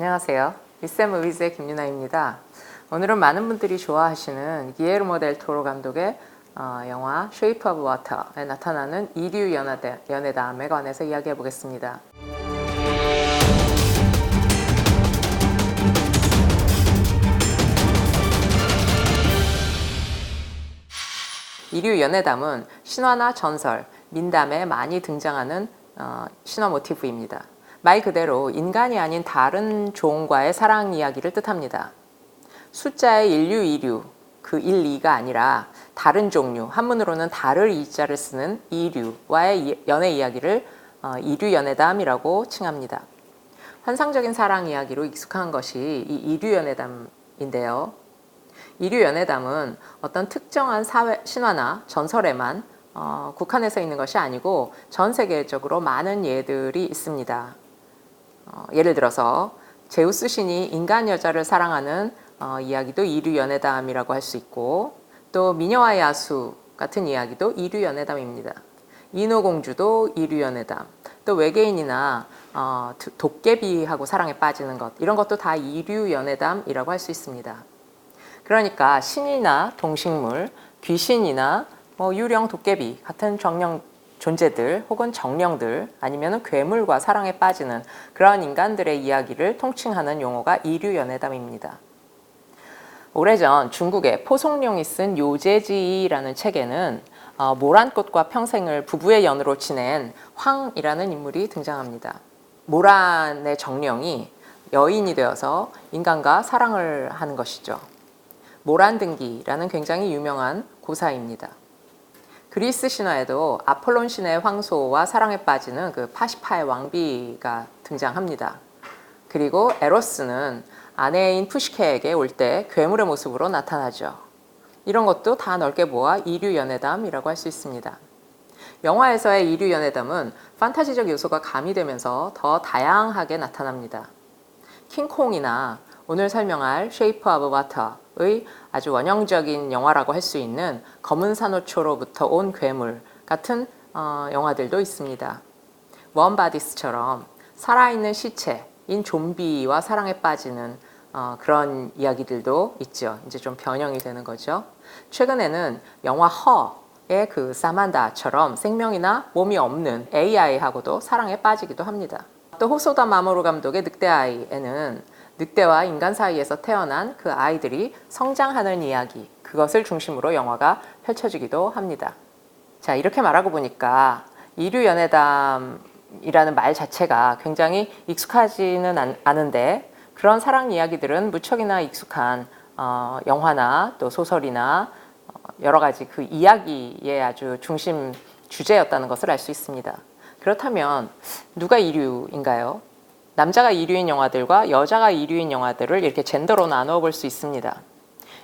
안녕하세요. 리쌤 무비즈의 김유나입니다. 오늘은 많은 분들이 좋아하시는 기에르모 델 토로 감독의 영화 쉐이프 오브 워터에 나타나는 이류 연애담에 관해서 이야기해 보겠습니다. 이류 연애담은 신화나 전설, 민담에 많이 등장하는 신화 모티프입니다. 말 그대로 인간이 아닌 다른 종과의 사랑 이야기를 뜻합니다. 숫자의 인류, 이류, 그 1, 2가 아니라 다른 종류, 한문으로는 다를 이자를 쓰는 이류와의 연애 이야기를 이류 연애담이라고 칭합니다. 환상적인 사랑 이야기로 익숙한 것이 이 이류 연애담인데요. 이류 연애담은 어떤 특정한 신화나 전설에만 국한해서 있는 것이 아니고 전 세계적으로 많은 예들이 있습니다. 예를 들어서 제우스 신이 인간 여자를 사랑하는 이야기도 이류 연애담이라고 할 수 있고, 또 미녀와 야수 같은 이야기도 이류 연애담입니다. 인어공주도 이류 연애담, 또 외계인이나 도깨비하고 사랑에 빠지는 것, 이런 것도 다 이류 연애담이라고 할 수 있습니다. 그러니까 신이나 동식물, 귀신이나 유령, 도깨비 같은 존재들 혹은 정령들 아니면 괴물과 사랑에 빠지는 그런 인간들의 이야기를 통칭하는 용어가 이류 연애담입니다. 오래전 중국의 포송룡이 쓴 요제지라는 책에는 모란꽃과 평생을 부부의 연으로 지낸 황이라는 인물이 등장합니다. 모란의 정령이 여인이 되어서 인간과 사랑을 하는 것이죠. 모란등기라는 굉장히 유명한 고사입니다. 그리스 신화에도 아폴론 신의 황소와 사랑에 빠지는 그 파시파의 왕비가 등장합니다. 그리고 에로스는 아내인 푸시케에게 올 때 괴물의 모습으로 나타나죠. 이런 것도 다 넓게 모아 이류 연애담이라고 할 수 있습니다. 영화에서의 이류 연애담은 판타지적 요소가 가미되면서 더 다양하게 나타납니다. 킹콩이나 오늘 설명할 쉐이프 오브 워터의 아주 원형적인 영화라고 할 수 있는 검은 산호초로부터 온 괴물 같은 영화들도 있습니다. 원바디스처럼 살아있는 시체인 좀비와 사랑에 빠지는 그런 이야기들도 있죠. 이제 좀 변형이 되는 거죠. 최근에는 영화 허의 그 사만다처럼 생명이나 몸이 없는 AI하고도 사랑에 빠지기도 합니다. 또 호소다 마모루 감독의 늑대아이에는 늑대와 인간 사이에서 태어난 그 아이들이 성장하는 이야기, 그것을 중심으로 영화가 펼쳐지기도 합니다. 자, 이렇게 말하고 보니까 이류 연애담이라는 말 자체가 굉장히 익숙하지는 않은데, 그런 사랑 이야기들은 무척이나 익숙한 영화나 또 소설이나 여러 가지 그 이야기의 아주 중심 주제였다는 것을 알 수 있습니다. 그렇다면 누가 이류인가요? 남자가 이류인 영화들과 여자가 이류인 영화들을 이렇게 젠더로 나누어 볼 수 있습니다.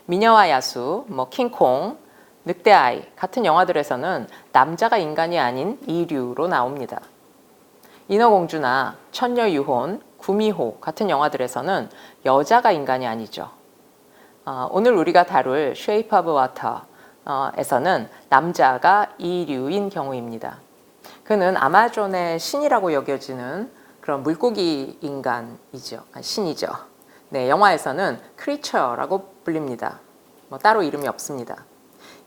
미녀와 야수, 킹콩, 늑대아이 같은 영화들에서는 남자가 인간이 아닌 이류로 나옵니다. 인어공주나 천녀유혼, 구미호 같은 영화들에서는 여자가 인간이 아니죠. 오늘 우리가 다룰 쉐이프 오브 워터에서는 남자가 이류인 경우입니다. 그는 아마존의 신이라고 여겨지는 그런 물고기 인간이죠. 신이죠. 네, 영화에서는 크리처라고 불립니다. 따로 이름이 없습니다.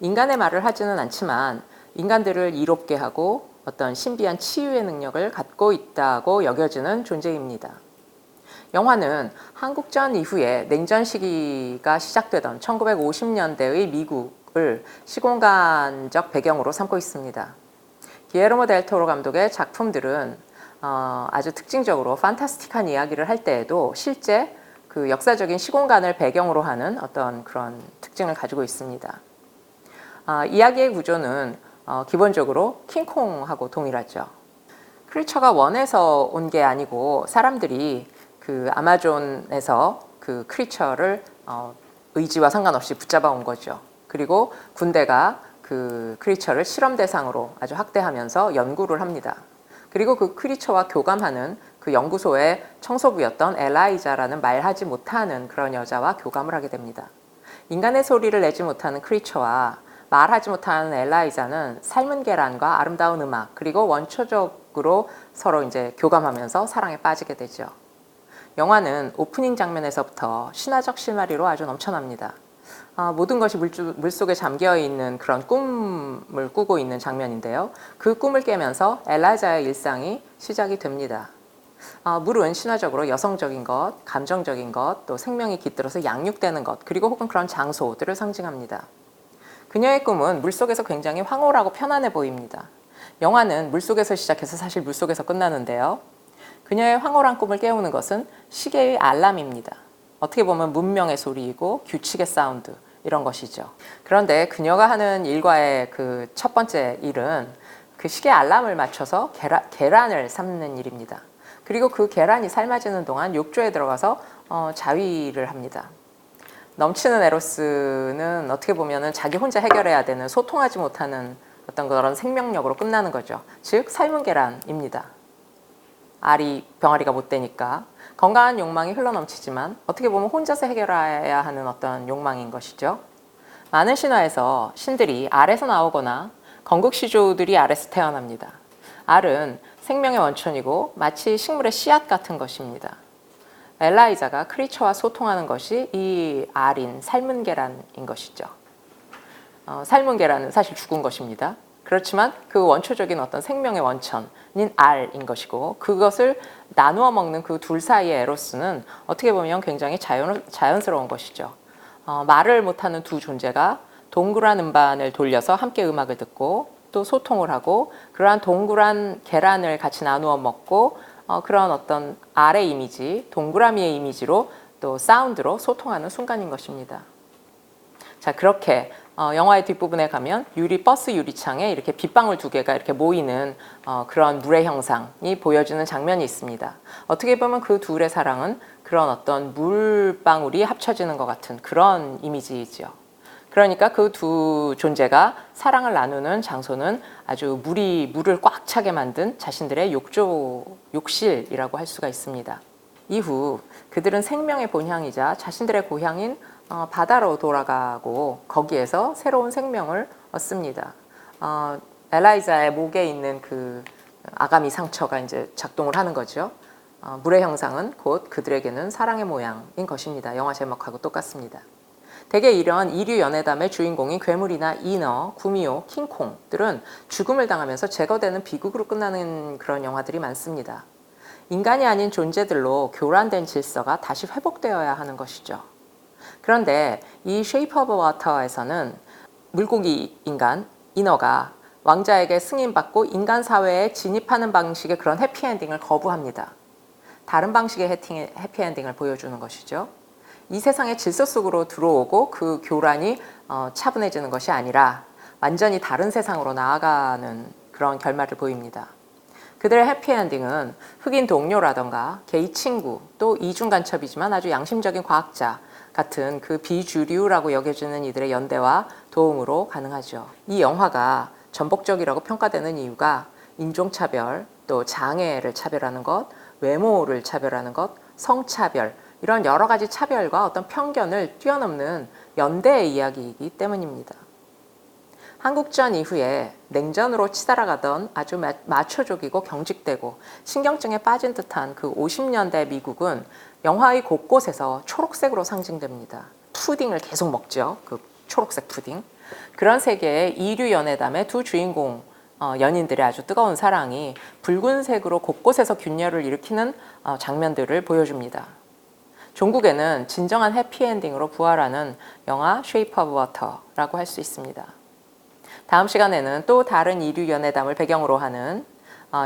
인간의 말을 하지는 않지만 인간들을 이롭게 하고 어떤 신비한 치유의 능력을 갖고 있다고 여겨지는 존재입니다. 영화는 한국전 이후에 냉전 시기가 시작되던 1950년대의 미국을 시공간적 배경으로 삼고 있습니다. 기에르모 델 토로 감독의 작품들은 아주 특징적으로 판타스틱한 이야기를 할 때에도 실제 그 역사적인 시공간을 배경으로 하는 어떤 그런 특징을 가지고 있습니다. 이야기의 구조는 기본적으로 킹콩하고 동일하죠. 크리처가 원에서 온 게 아니고 사람들이 그 아마존에서 그 크리처를 의지와 상관없이 붙잡아 온 거죠. 그리고 군대가 그 크리처를 실험 대상으로 아주 학대하면서 연구를 합니다. 그리고 그 크리처와 교감하는 그 연구소의 청소부였던 엘라이자라는 말하지 못하는 그런 여자와 교감을 하게 됩니다. 인간의 소리를 내지 못하는 크리처와 말하지 못하는 엘라이자는 삶은 계란과 아름다운 음악, 그리고 원초적으로 서로 이제 교감하면서 사랑에 빠지게 되죠. 영화는 오프닝 장면에서부터 신화적 실마리로 아주 넘쳐납니다. 모든 것이 물속에 잠겨있는 그런 꿈을 꾸고 있는 장면인데요. 그 꿈을 깨면서 엘라이자의 일상이 시작이 됩니다. 물은 신화적으로 여성적인 것, 감정적인 것, 또 생명이 깃들어서 양육되는 것, 그리고 혹은 그런 장소들을 상징합니다. 그녀의 꿈은 물속에서 굉장히 황홀하고 편안해 보입니다. 영화는 물속에서 시작해서 사실 물속에서 끝나는데요. 그녀의 황홀한 꿈을 깨우는 것은 시계의 알람입니다. 어떻게 보면 문명의 소리이고 규칙의 사운드, 이런 것이죠. 그런데 그녀가 하는 일과의 그 첫 번째 일은 그 시계 알람을 맞춰서 계란을 삶는 일입니다. 그리고 그 계란이 삶아지는 동안 욕조에 들어가서 자위를 합니다. 넘치는 에로스는 어떻게 보면 자기 혼자 해결해야 되는, 소통하지 못하는 어떤 그런 생명력으로 끝나는 거죠. 즉 삶은 계란입니다. 알이 병아리가 못 되니까 건강한 욕망이 흘러넘치지만 어떻게 보면 혼자서 해결해야 하는 어떤 욕망인 것이죠. 많은 신화에서 신들이 알에서 나오거나 건국시조들이 알에서 태어납니다. 알은 생명의 원천이고 마치 식물의 씨앗 같은 것입니다. 엘라이자가 크리처와 소통하는 것이 이 알인 삶은 계란인 것이죠. 삶은 계란은 사실 죽은 것입니다. 그렇지만 그 원초적인 어떤 생명의 원천인 알인 것이고, 그것을 나누어 먹는 그 둘 사이의 에로스는 어떻게 보면 굉장히 자연스러운 것이죠. 말을 못하는 두 존재가 동그란 음반을 돌려서 함께 음악을 듣고 또 소통을 하고, 그러한 동그란 계란을 같이 나누어 먹고 그런 어떤 알의 이미지, 동그라미의 이미지로 또 사운드로 소통하는 순간인 것입니다. 자, 그렇게 영화의 뒷부분에 가면 버스 유리창에 이렇게 빗방울 두 개가 이렇게 모이는 그런 물의 형상이 보여지는 장면이 있습니다. 어떻게 보면 그 둘의 사랑은 그런 어떤 물방울이 합쳐지는 것 같은 그런 이미지이죠. 그러니까 그 두 존재가 사랑을 나누는 장소는 아주 물을 꽉 차게 만든 자신들의 욕실이라고 할 수가 있습니다. 이후 그들은 생명의 본향이자 자신들의 고향인 바다로 돌아가고 거기에서 새로운 생명을 얻습니다. 엘라이자의 목에 있는 그 아가미 상처가 이제 작동을 하는 거죠. 물의 형상은 곧 그들에게는 사랑의 모양인 것입니다. 영화 제목하고 똑같습니다. 대개 이런 이류 연애담의 주인공인 괴물이나 인어, 구미호, 킹콩들은 죽음을 당하면서 제거되는 비극으로 끝나는 그런 영화들이 많습니다. 인간이 아닌 존재들로 교란된 질서가 다시 회복되어야 하는 것이죠. 그런데 이 쉐이프 오브 워터에서는 물고기 인간, 인어가 왕자에게 승인받고 인간 사회에 진입하는 방식의 그런 해피엔딩을 거부합니다. 다른 방식의 해피엔딩을 보여주는 것이죠. 이 세상의 질서 속으로 들어오고 그 교란이 차분해지는 것이 아니라 완전히 다른 세상으로 나아가는 그런 결말을 보입니다. 그들의 해피엔딩은 흑인 동료라던가 게이 친구, 또 이중간첩이지만 아주 양심적인 과학자 같은 그 비주류라고 여겨지는 이들의 연대와 도움으로 가능하죠. 이 영화가 전복적이라고 평가되는 이유가 인종차별, 또 장애를 차별하는 것, 외모를 차별하는 것, 성차별, 이런 여러 가지 차별과 어떤 편견을 뛰어넘는 연대의 이야기이기 때문입니다. 한국전 이후에 냉전으로 치달아가던 아주 마초적이고 경직되고 신경증에 빠진 듯한 그 50년대 미국은 영화의 곳곳에서 초록색으로 상징됩니다. 푸딩을 계속 먹죠. 그 초록색 푸딩. 그런 세계의 이류 연애담의 두 주인공 연인들의 아주 뜨거운 사랑이 붉은색으로 곳곳에서 균열을 일으키는 장면들을 보여줍니다. 종국에는 진정한 해피엔딩으로 부활하는 영화 쉐이프 오브 워터라고 할 수 있습니다. 다음 시간에는 또 다른 이류 연애담을 배경으로 하는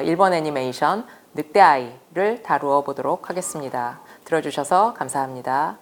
일본 애니메이션 늑대아이를 다루어 보도록 하겠습니다. 들어주셔서 감사합니다.